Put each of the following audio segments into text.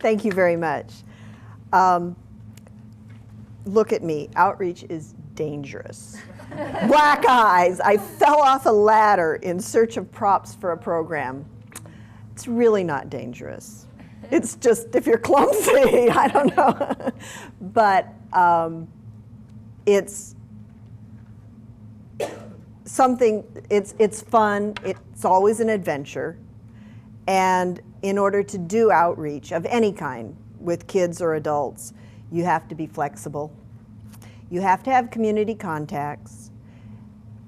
Thank you very much. Look at me. Outreach is dangerous. Black eyes. I fell off a ladder in search of props for a program. It's really not dangerous. It's just if you're clumsy, I don't know. But it's something, it's fun, it's always an adventure. And in order to do outreach of any kind with kids or adults, you have to be flexible. You have to have community contacts.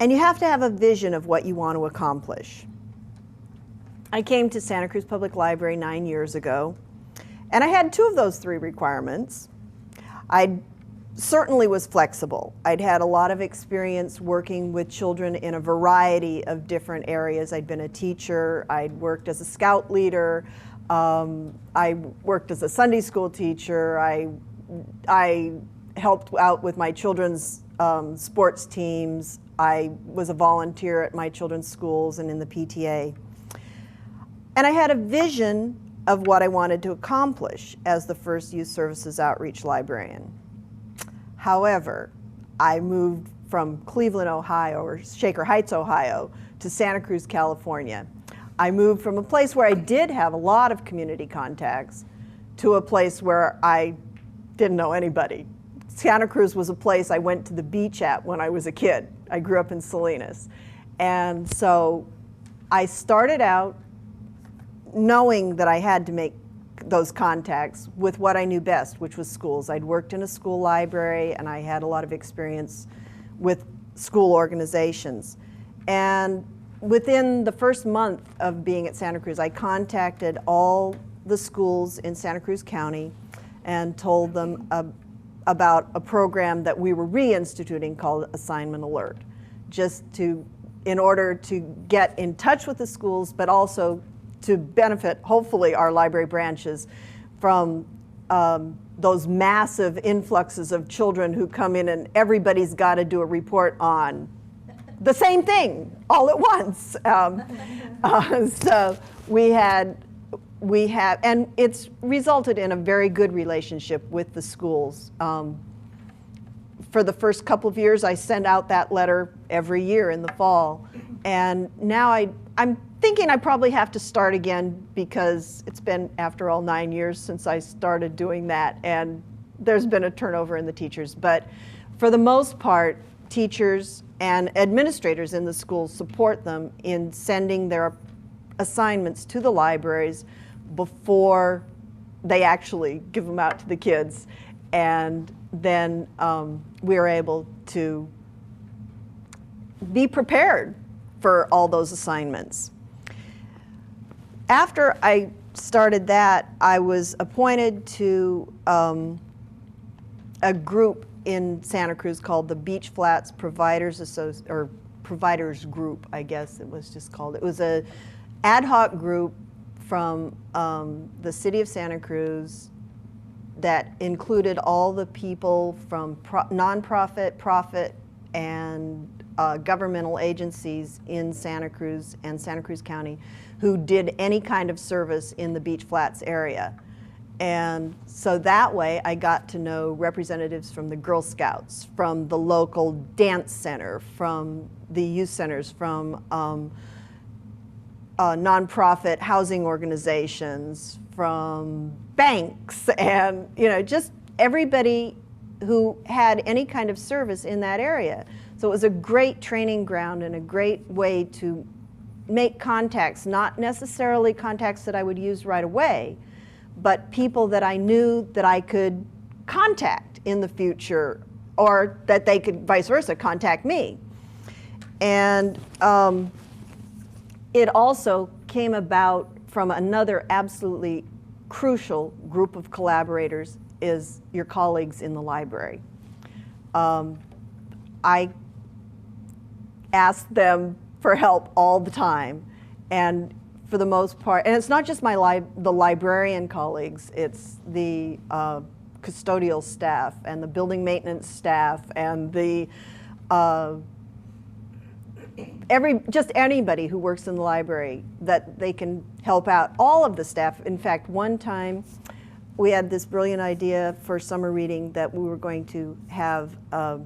And you have to have a vision of what you want to accomplish. I came to Santa Cruz Public Library 9 years ago, and I had 2 of those 3 requirements. I certainly was flexible. I'd had a lot of experience working with children in a variety of different areas. I'd been a teacher, I'd worked as a scout leader, I worked as a Sunday school teacher, I helped out with my children's sports teams, I was a volunteer at my children's schools and in the PTA. And I had a vision of what I wanted to accomplish as the first Youth Services Outreach Librarian. However, I moved from Cleveland, Ohio, or Shaker Heights, Ohio, to Santa Cruz, California. I moved from a place where I did have a lot of community contacts to a place where I didn't know anybody. Santa Cruz was a place I went to the beach at when I was a kid. I grew up in Salinas. And so I started out knowing that I had to make those contacts with what I knew best, which was schools. I'd worked in a school library and I had a lot of experience with school organizations. And within the first month of being at Santa Cruz, I contacted all the schools in Santa Cruz County and told them about a program that we were reinstituting called Assignment Alert, just in order to get in touch with the schools, but also to benefit, hopefully, our library branches from those massive influxes of children who come in and everybody's got to do a report on the same thing all at once. So we have, and it's resulted in a very good relationship with the schools. For the first couple of years, I sent out that letter every year in the fall. And now I'm thinking I probably have to start again because it's been, after all, 9 years since I started doing that, and there's been a turnover in the teachers. But for the most part, teachers and administrators in the schools support them in sending their assignments to the libraries before they actually give them out to the kids. And then we're able to be prepared for all those assignments. After I started that, I was appointed to a group in Santa Cruz called the Beach Flats Providers Providers Group, I guess it was just called. It was a ad hoc group from the city of Santa Cruz that included all the people from nonprofit, profit, and governmental agencies in Santa Cruz and Santa Cruz County who did any kind of service in the Beach Flats area. And so that way I got to know representatives from the Girl Scouts, from the local dance center, from the youth centers, from nonprofit housing organizations, from banks, and just everybody who had any kind of service in that area. So it was a great training ground and a great way to make contacts, not necessarily contacts that I would use right away, but people that I knew that I could contact in the future, or that they could, vice versa, contact me. And it also came about from another absolutely crucial group of collaborators, is your colleagues in the library. I asked them for help all the time, and for the most part, and it's not just the librarian colleagues, it's the custodial staff and the building maintenance staff and the just anybody who works in the library that they can help out, all of the staff. In fact, one time we had this brilliant idea for summer reading that we were going to have a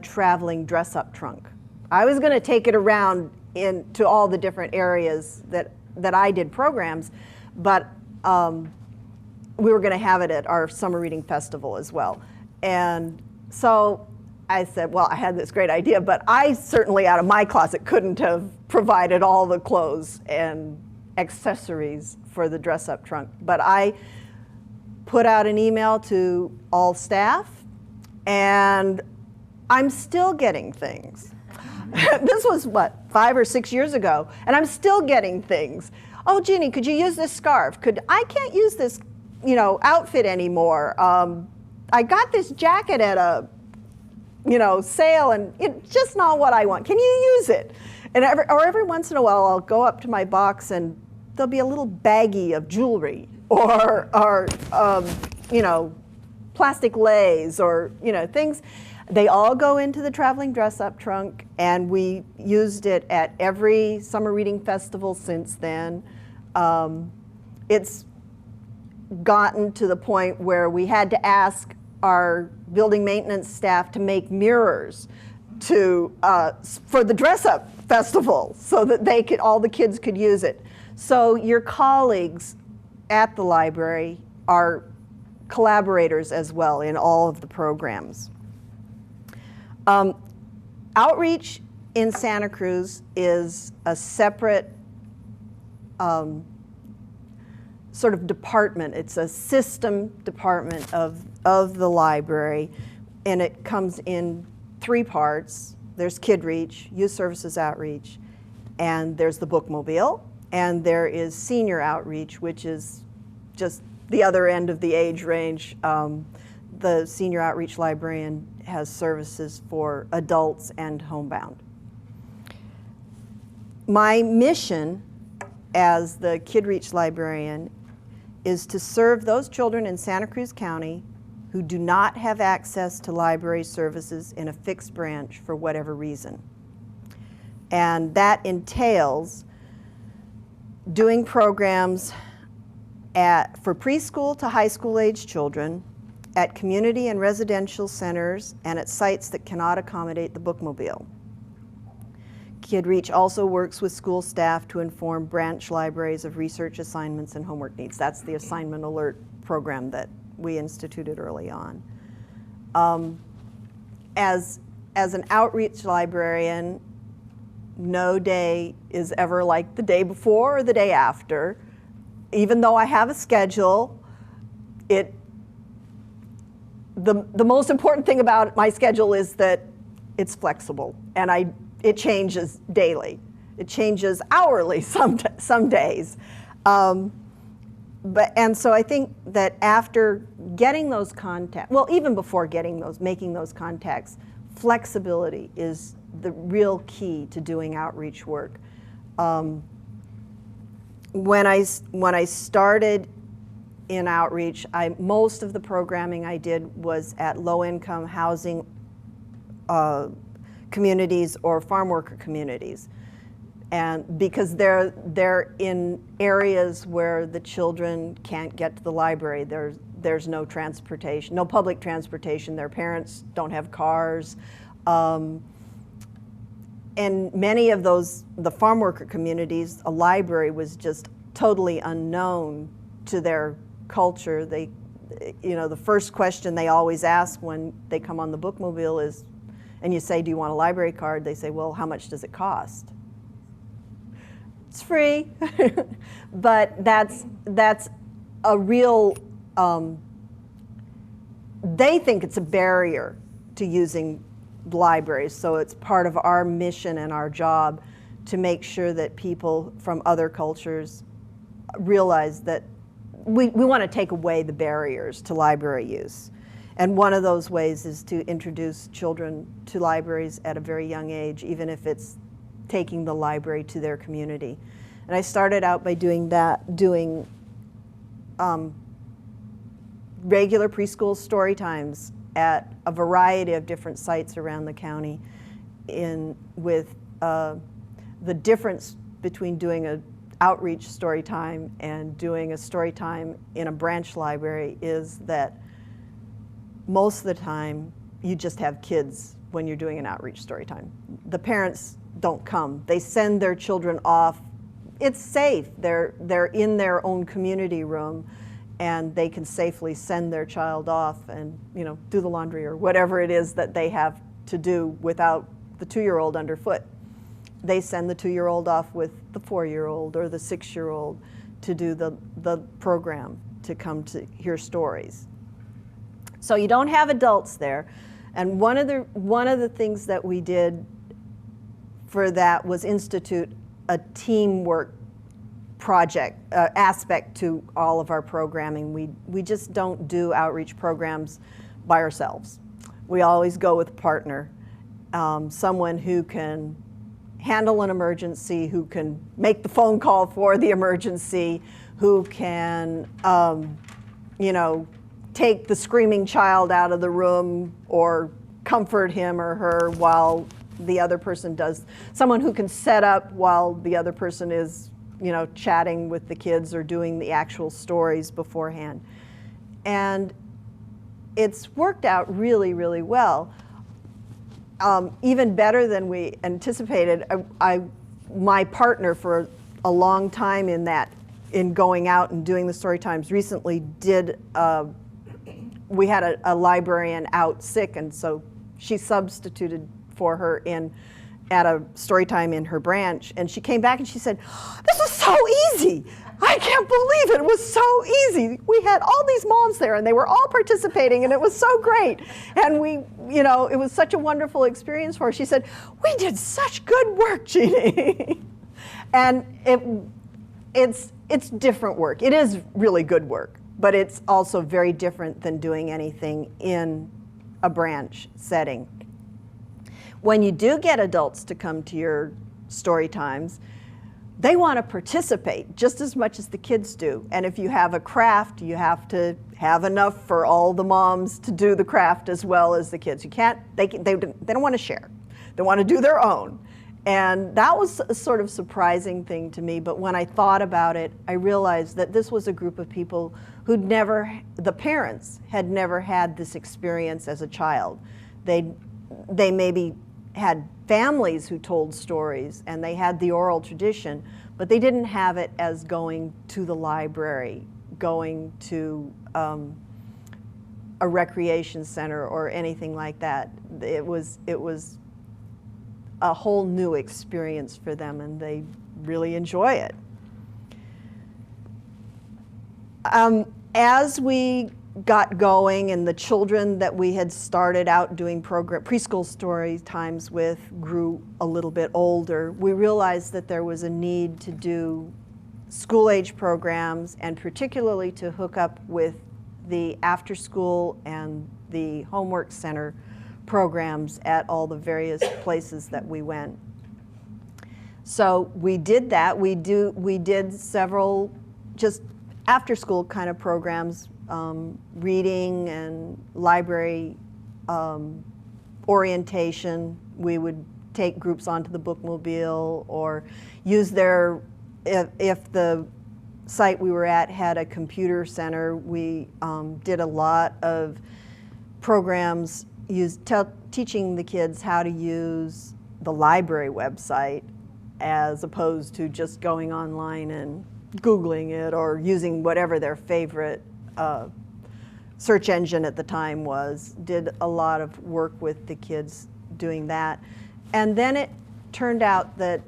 traveling dress-up trunk. I was going to take it around to all the different areas that I did programs, but we were going to have it at our summer reading festival as well. And so I said, well, I had this great idea, but I certainly out of my closet couldn't have provided all the clothes and accessories for the dress-up trunk. But I put out an email to all staff, and I'm still getting things. This was, what, 5 or 6 years ago, and I'm still getting things. Oh, Jeannie, could you use this scarf? I can't use this, outfit anymore. I got this jacket at a, sale, and it's just not what I want. Can you use it? And every once in a while, I'll go up to my box, and there'll be a little baggie of jewelry, or plastic leis, or things. They all go into the traveling dress-up trunk, and we used it at every summer reading festival since then. It's gotten to the point where we had to ask our building maintenance staff to make mirrors for the dress-up festival so that all the kids could use it. So your colleagues at the library are collaborators as well in all of the programs. Outreach in Santa Cruz is a separate sort of department. It's a system department of the library, and it comes in 3 parts. There's KidReach, Youth Services Outreach, and there's the bookmobile, and there is senior outreach, which is just the other end of the age range. The senior outreach librarian has services for adults and homebound. My mission as the KidReach librarian is to serve those children in Santa Cruz County who do not have access to library services in a fixed branch for whatever reason. And that entails doing programs for preschool to high school age children at community and residential centers and at sites that cannot accommodate the bookmobile. KidReach also works with school staff to inform branch libraries of research assignments and homework needs. That's the assignment alert program that we instituted early on. As an outreach librarian, no day is ever like the day before or the day after. Even though I have a schedule, the most important thing about my schedule is that it's flexible, and it changes daily. It changes hourly some days. And so I think that after getting those contacts, well, even before making those contacts, flexibility is the real key to doing outreach work. When I started in outreach, most of the programming I did was at low-income housing communities or farm worker communities, and because they're in areas where the children can't get to the library. There's no transportation, no public transportation. Their parents don't have cars, and many of the farm worker communities, a library was just totally unknown to their culture. The first question they always ask when they come on the bookmobile is, and you say, do you want a library card? They say, well, how much does it cost? It's free. But that's a real, they think it's a barrier to using libraries. So it's part of our mission and our job to make sure that people from other cultures realize that we want to take away the barriers to library use. And one of those ways is to introduce children to libraries at a very young age, even if it's taking the library to their community. And I started out by doing regular preschool story times at a variety of different sites around the county, with the difference between doing outreach story time and doing a story time in a branch library is that most of the time you just have kids when you're doing an outreach story time. The parents don't come. They send their children off. It's safe. They're in their own community room, and they can safely send their child off and, you know, do the laundry or whatever it is that they have to do without the 2-year-old underfoot. They send the 2-year-old off with the 4-year-old or the 6-year-old to do the program, to come to hear stories. So you don't have adults there. And one of the things that we did for that was institute a teamwork project aspect to all of our programming. We just don't do outreach programs by ourselves. We always go with a partner, someone who can handle an emergency, who can make the phone call for the emergency, who can, you know, take the screaming child out of the room or comfort him or her while the other person does. Someone who can set up while the other person is, you know, chatting with the kids or doing the actual stories beforehand. And it's worked out really, really well. Even better than we anticipated. My partner for a long time in going out and doing the story times recently we had a librarian out sick, and so she substituted for her at a story time in her branch, and she came back and she said, "This was so easy. I can't believe it. It was so easy. We had all these moms there and they were all participating and it was so great. And you know, it was such a wonderful experience for her." She said, "We did such good work, Jeanne." And it's different work. It is really good work, but it's also very different than doing anything in a branch setting. When you do get adults to come to your story times, they want to participate just as much as the kids do. And if you have a craft, you have to have enough for all the moms to do the craft as well as the kids. They don't want to share. They want to do their own. And that was a sort of surprising thing to me, but when I thought about it, I realized that this was a group of people the parents had never had this experience as a child. They maybe had families who told stories and they had the oral tradition, but they didn't have it as going to the library, going to a recreation center or anything like that. It was a whole new experience for them, and they really enjoy it. As we got going and the children that we had started out doing preschool story times with grew a little bit older, we realized that there was a need to do school-age programs, and particularly to hook up with the after-school and the homework center programs at all the various places that we went. So we did that. We did several just after-school kind of programs, reading and library orientation. We would take groups onto the bookmobile or use if the site we were at had a computer center, we did a lot of programs teaching the kids how to use the library website as opposed to just going online and Googling it or using whatever their favorite search engine at the time was. Did a lot of work with the kids doing that. And then it turned out that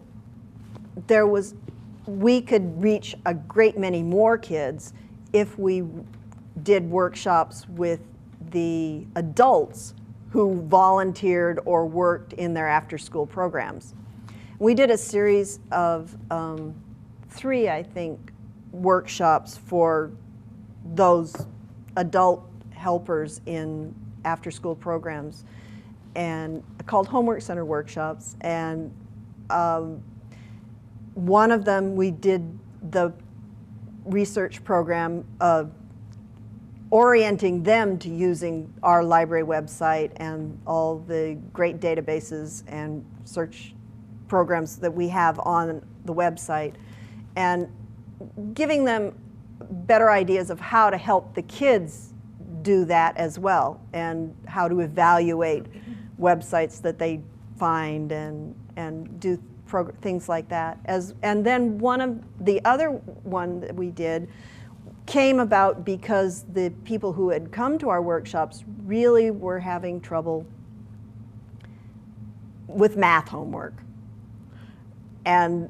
we could reach a great many more kids if we did workshops with the adults who volunteered or worked in their after-school programs. We did a series of 3, I think, workshops for those adult helpers in after-school programs, and called homework center workshops. And one of them, we did the research program of orienting them to using our library website and all the great databases and search programs that we have on the website. and giving them better ideas of how to help the kids do that as well, and how to evaluate websites that they find and do things like that. And then one of the other one that we did came about because the people who had come to our workshops really were having trouble with math homework. And,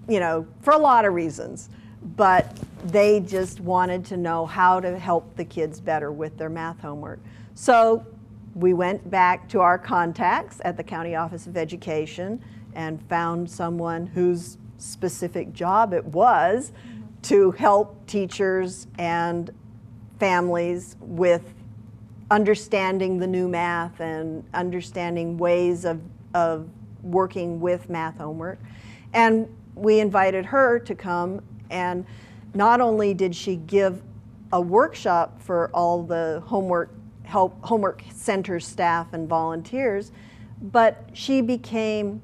you know, for a lot of reasons, but they just wanted to know how to help the kids better with their math homework. So we went back to our contacts at the County Office of Education and found someone whose specific job it was to help teachers and families with understanding the new math and understanding ways of working with math homework. And we invited her to come, and not only did she give a workshop for all the homework center staff and volunteers, but she became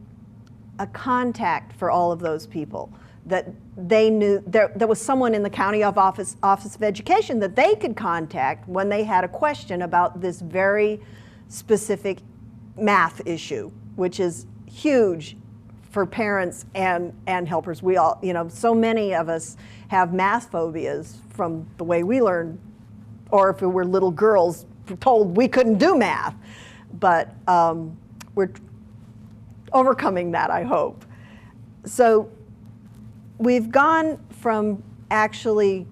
a contact for all of those people, that they knew there was someone in the County Office of Education that they could contact when they had a question about this very specific math issue, which is huge for parents and helpers. We all, you know, so many of us have math phobias from the way we learned, or if we were little girls told we couldn't do math. But we're overcoming that, I hope. So we've gone from actually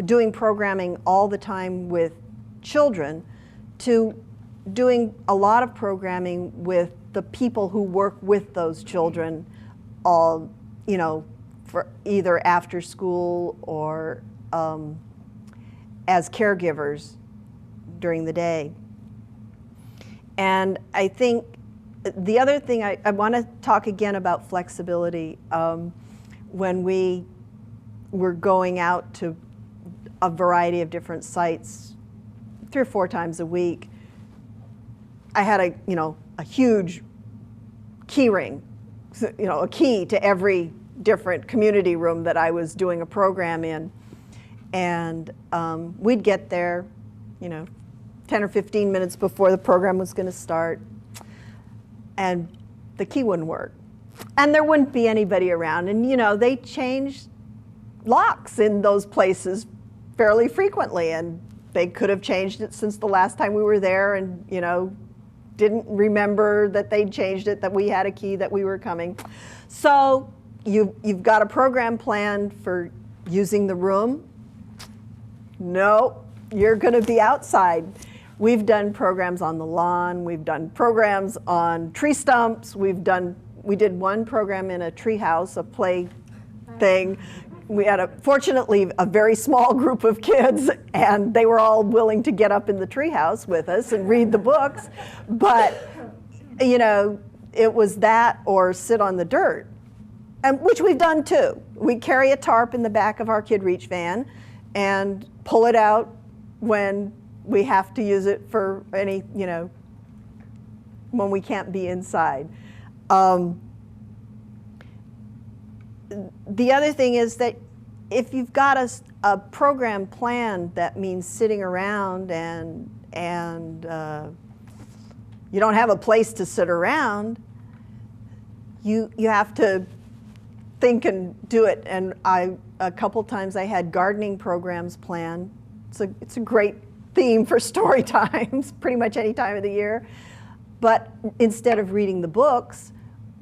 doing programming all the time with children to doing a lot of programming with the people who work with those children, all, you know, for either after school or as caregivers during the day. And I think the other thing, I want to talk again about flexibility. When we were going out to a variety of different sites 3 or 4 times a week, I had a huge key ring, a key to every different community room that I was doing a program in. And we'd get there, 10 or 15 minutes before the program was going to start, and the key wouldn't work. And there wouldn't be anybody around. And they changed locks in those places fairly frequently, and they could have changed it since the last time we were there, and didn't remember that they'd changed it, that we had a key, that we were coming. So you've got a program planned for using the room. No, you're going to be outside. We've done programs on the lawn. We've done programs on tree stumps. We did one program in a tree house, a play thing. We had fortunately a very small group of kids, and they were all willing to get up in the tree house with us and read the books. But it was that or sit on the dirt, and which we've done too. We carry a tarp in the back of our KidReach van and pull it out when we have to use it for any, when we can't be inside. The other thing is that if you've got a program planned, that means sitting around and you don't have a place to sit around, you have to think and do it. And a couple times I had gardening programs planned. It's a great theme for story times, pretty much any time of the year. But instead of reading the books,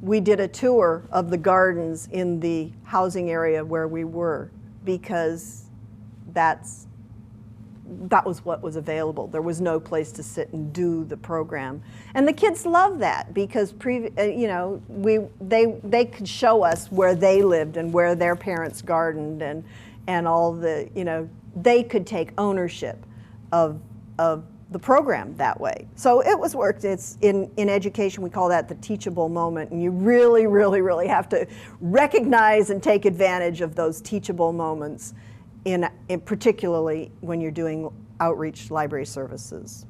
we did a tour of the gardens in the housing area where we were, because that was what was available. There was no place to sit and do the program. And the kids love that, because they could show us where they lived and where their parents gardened, and all the, they could take ownership of the program that way. So it was worked. It's in education, we call that the teachable moment, and you really, really, really have to recognize and take advantage of those teachable moments, in particularly when you're doing outreach library services.